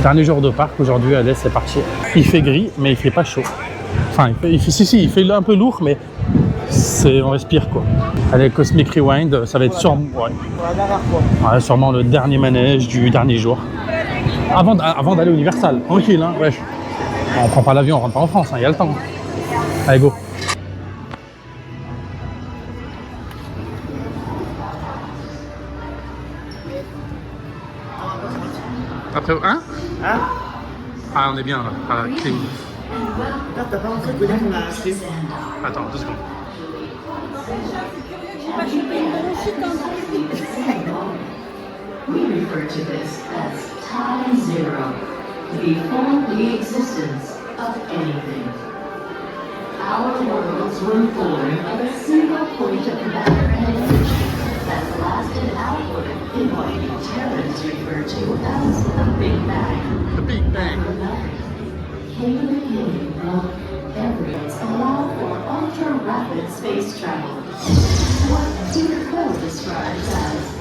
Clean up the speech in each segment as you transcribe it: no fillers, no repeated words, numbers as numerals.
Dernier jour de parc aujourd'hui, allez, c'est parti. Il fait gris, mais il fait pas chaud. Enfin, il fait un peu lourd, mais on respire quoi. Allez, Cosmic Rewind, ça va être sûrement, ouais, sûrement le dernier manège du dernier jour. Avant d'aller au Universal, tranquille, hein, wesh. On prend pas l'avion, on rentre pas en France, il y a le temps. Allez, go. Après, hein? Ah, on est bien là, à la clim. T'as pas rentré le qu'on a acheté? Attends, 2 secondes. We refer to this as time zero, before the existence of anything. Our worlds were born at a single point of matter and energy that blasted outward in what terrorists refer to as the Big Bang. The Big Bang. Came the beginning of everything's allowed for ultra-rapid space travel. What Decode describes as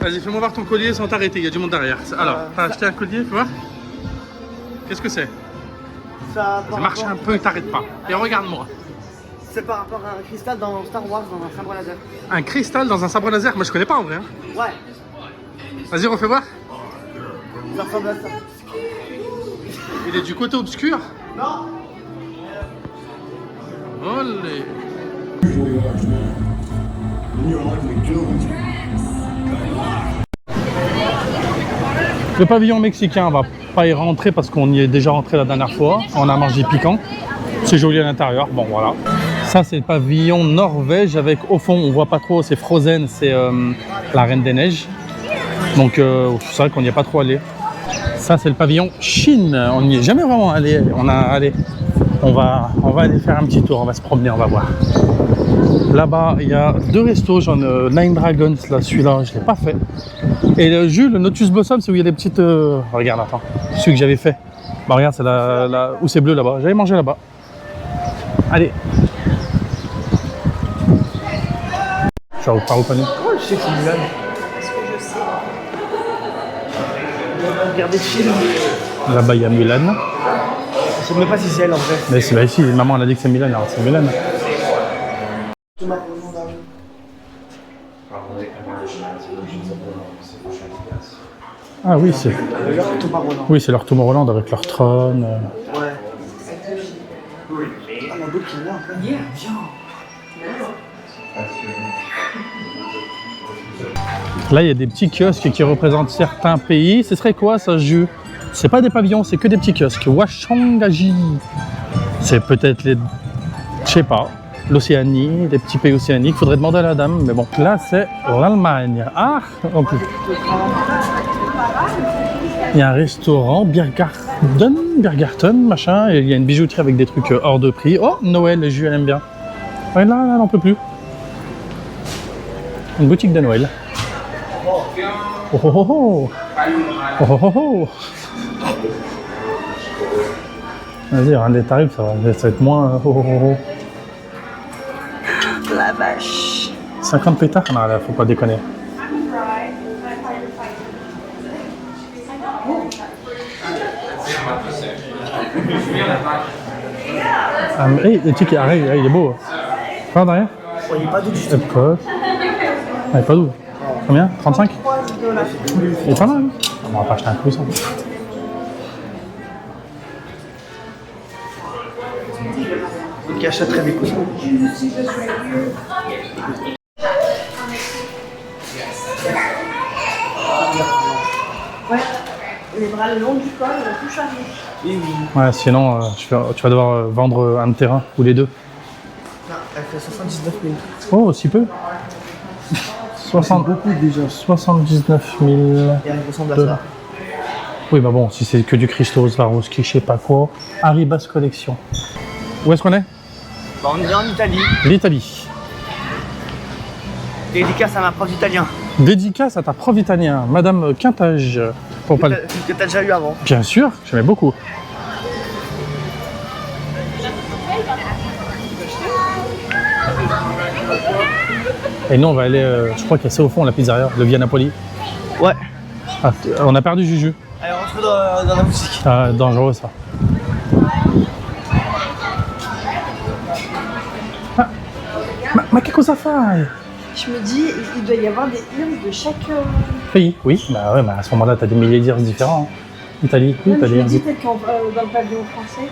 Vas-y, fais-moi voir ton collier sans t'arrêter, il y a du monde derrière. Alors, t'as acheté un collier, tu vois? Qu'est-ce que c'est? Ça marche un peu, t'arrêtes pas. Et regarde-moi. C'est par rapport à un cristal dans Star Wars, dans un sabre laser. Un cristal dans un sabre laser? Moi je connais pas en vrai. Hein. Ouais. Vas-y, refais voir. Ça ressemble à ça. Il est du côté obscur? Non. Olé. Le pavillon mexicain, on va pas y rentrer parce qu'on y est déjà rentré la dernière fois. On a mangé piquant. C'est joli à l'intérieur. Bon, voilà. Ça, c'est le pavillon Norvège avec, au fond, on voit pas trop, c'est Frozen, c'est la Reine des Neiges. Donc, c'est vrai qu'on n'y est pas trop allé. Ça, c'est le pavillon Chine. On n'y est jamais vraiment allé. On va aller faire un petit tour. On va se promener, on va voir. Là-bas, il y a 2 restos, genre Nine Dragons, là, celui-là, je ne l'ai pas fait. Et le Jules, le Lotus Blossom, c'est où il y a des petites... Regarde, attends, celui que j'avais fait. Bah regarde, c'est où c'est bleu là-bas. J'avais mangé là-bas. Allez. Je vais par où connaître. Oh, je sais que c'est Mulan. Est-ce que je sais? Regardez le film. Là-bas, il y a Mulan. Je sais même pas si c'est elle en vrai. Mais c'est ici, maman elle a dit que c'est Mulan, alors c'est Mulan. Ah oui, c'est... Oui, c'est leur Tomorrowland avec leur trône. Ouais. Ah, mon dos qui est là en fait. Yeah, viens. Là, il y a des petits kiosques qui représentent certains pays. Ce serait quoi ça, Jus? C'est pas des pavillons, c'est que des petits kiosques. Washangaji. C'est peut-être les... Je sais pas. L'Océanie, des petits pays océaniques. Faudrait demander à la dame, mais bon. Là, c'est l'Allemagne. Ah, en plus. Il y a un restaurant, Biergarten, machin. Et il y a une bijouterie avec des trucs hors de prix. Oh, Noël, le Jus, elle aime bien. Ouais, là, elle n'en peut plus. Une boutique de Noël. Oh oh oh oh. Oh oh oh oh. Vas-y, regarde les tarifs, ça va être moins. Oh oh oh. La vache. 50 pétards? Non, là, faut pas déconner. Hey, le truc, il est beau. Pas derrière? Oh, il est pas doux du tout. Epcot. Ah, il est pas doux. Combien? 35? Il est pas mal. On va pas acheter un coup, ça. Ok, achèterait des coussins. Ouais, les bras le long du col, tout chargé. Oui, oui. Ouais, sinon, tu vas devoir vendre un terrain ou les deux. Non, elle fait 79 000. Oh, si peu. 60... beaucoup déjà. 79 000 Et elle ressemble à $. ça. Oui, bah bon, si c'est que du Christos, Swarovski, je sais pas quoi. Arribas Collection. Où est-ce qu'on est? Bah, on est en Italie. L'Italie. Dédicace à ma prof d'italien. Dédicace à ta prof italien, Madame Quintage. Pour pas... Que t'as déjà eu avant. Bien sûr, j'aimais beaucoup. Et nous, on va aller, je crois qu'il y a ça au fond, la pizzeria, le Via Napoli. Ouais. Ah, on a perdu Juju. Allez, on rentre dans la boutique. Ah, dangereux ça. Ma che cosa fai? Je me dis, il doit y avoir des hymnes de chaque Pays, oui. Bah ouais, à ce moment-là, t'as des milliers d'IRS différents. Italie, oui, Même t'as je des me IRS dis différents. peut-être dans le pavillon français.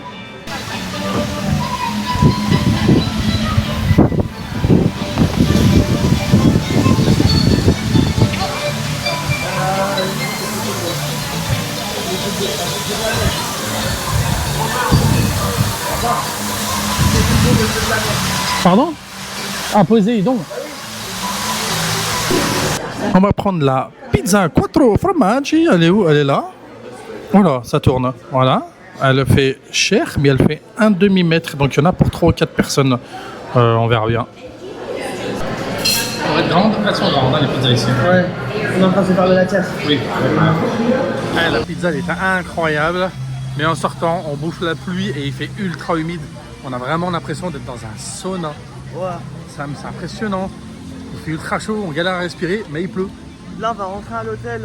Pardon? Ah, Poséidon. On va prendre la pizza quattro formaggi. Elle est où? Elle est là. Voilà, ça tourne. Voilà. Elle fait cher, mais elle fait un demi-mètre. Donc il y en a pour 3 ou 4 personnes. On verra bien. Pour être grande, elles sont grandes, hein, les pizzas ici. Ouais, on est en train de se parler de la tienne. Oui. La pizza, elle est incroyable. Mais en sortant, on bouffe la pluie et il fait ultra humide. On a vraiment l'impression d'être dans un sauna. Ouais. C'est impressionnant. Il fait ultra chaud, on galère à respirer, mais il pleut. Là, on va rentrer à l'hôtel.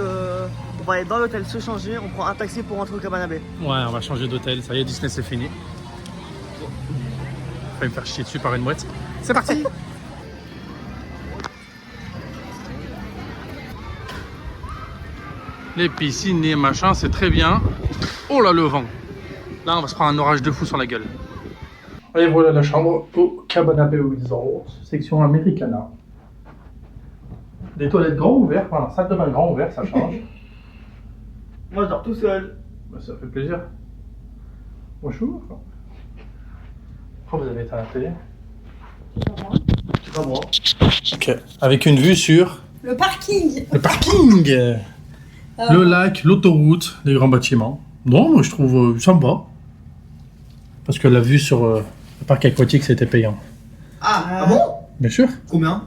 On va aller dans l'hôtel se changer. On prend un taxi pour rentrer au Cabana Bay. Ouais, on va changer d'hôtel. Ça y est, Disney, c'est fini. Je vais me faire chier dessus par une mouette. C'est parti. Les piscines et machin, c'est très bien. Oh là, le vent. Là, on va se prendre un orage de fou sur la gueule. Et voilà la chambre au Cabana Bay Resort, section Americana. Des toilettes grand ouvertes, voilà, salle de bain grand ouvert, ça change. Moi, je dors tout seul. Bah, ça fait plaisir. Bonjour. Pourquoi vous avez éteint la télé? C'est pas moi. Ok. Avec une vue sur Le parking. le parking, le lac, l'autoroute, les grands bâtiments. Non, moi je trouve ça me va. Parce que la vue sur le parc aquatique c'était payant. Ah bon? Bien sûr. Combien?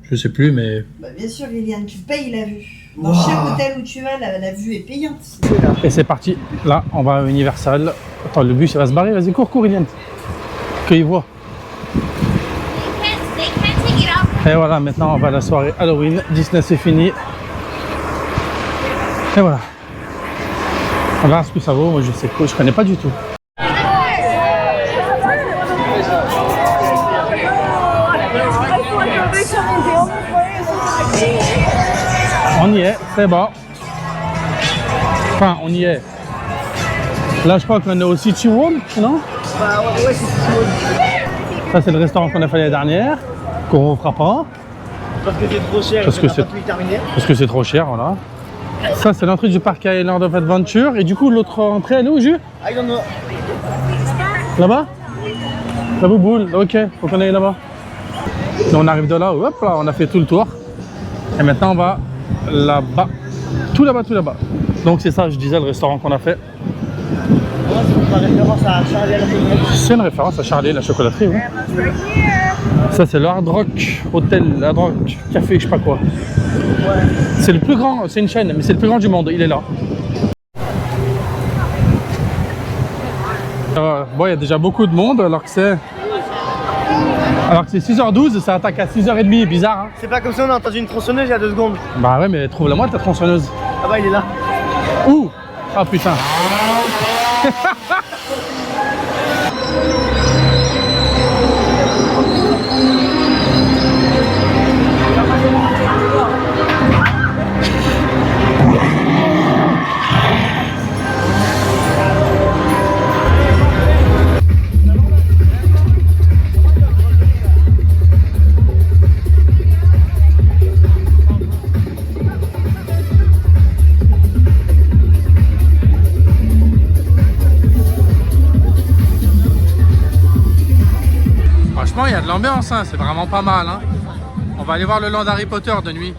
Je sais plus, mais. Bah, bien sûr, Liliane, tu payes la vue. Dans Wow. chaque hôtel où tu vas, la vue est payante. Et c'est parti. Là, on va à Universal. Attends, le bus il va se barrer. Vas-y, cours, Iliane. Qu'il voit. They can't take it off. Et voilà, maintenant on va à la soirée Halloween. Disney c'est fini. Et voilà. On verra ce que ça vaut. Moi je sais quoi, je connais pas du tout. On y est, c'est bon. Enfin, on y est. Là, je crois qu'on est au City World, non? Bah ouais, c'est tout. Ça, c'est le restaurant qu'on a fait l'année dernière, qu'on ne fera pas, Parce que c'est trop cher. Parce et que qu'on a c'est- pas pu y terminer. parce que c'est trop cher, voilà. Ça, c'est l'entrée du parc Island of Adventure. Et du coup, l'autre entrée, elle est où, Jus? I don't know. Là-bas? La bouboule, ok, faut qu'on aille là-bas. Et on arrive de là, hop là, on a fait tout le tour. Et maintenant, on va là-bas. Tout là-bas, tout là-bas. Donc, c'est ça, je disais, le restaurant qu'on a fait. Moi, c'est ma référence à Charlie à la Chocolaterie. C'est une référence à Charlie, la chocolaterie, oui. Ça, c'est le Hard Rock Hotel, Hard Rock Café, je sais pas quoi. C'est le plus grand, c'est une chaîne, mais c'est le plus grand du monde, il est là. Bon, il y a déjà beaucoup de monde, alors que c'est 6h12, ça attaque à 6h30, bizarre, hein? C'est pas comme si on a entendu une tronçonneuse il y a 2 secondes. Bah ouais, mais trouve-la moi ta tronçonneuse. Ah bah, il est là. Ouh! Ah putain! Franchement, il y a de l'ambiance, hein, c'est vraiment pas mal. Hein. On va aller voir le land Harry Potter de nuit.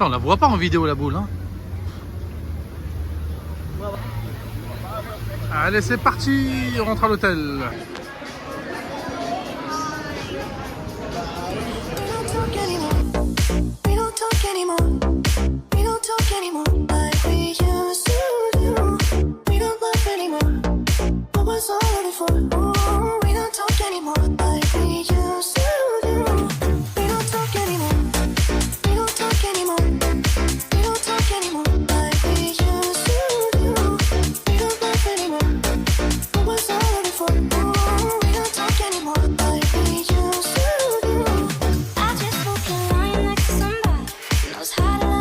on la voit pas en vidéo la boule. Hein. Allez, c'est parti, on rentre à l'hôtel. We don't talk anymore.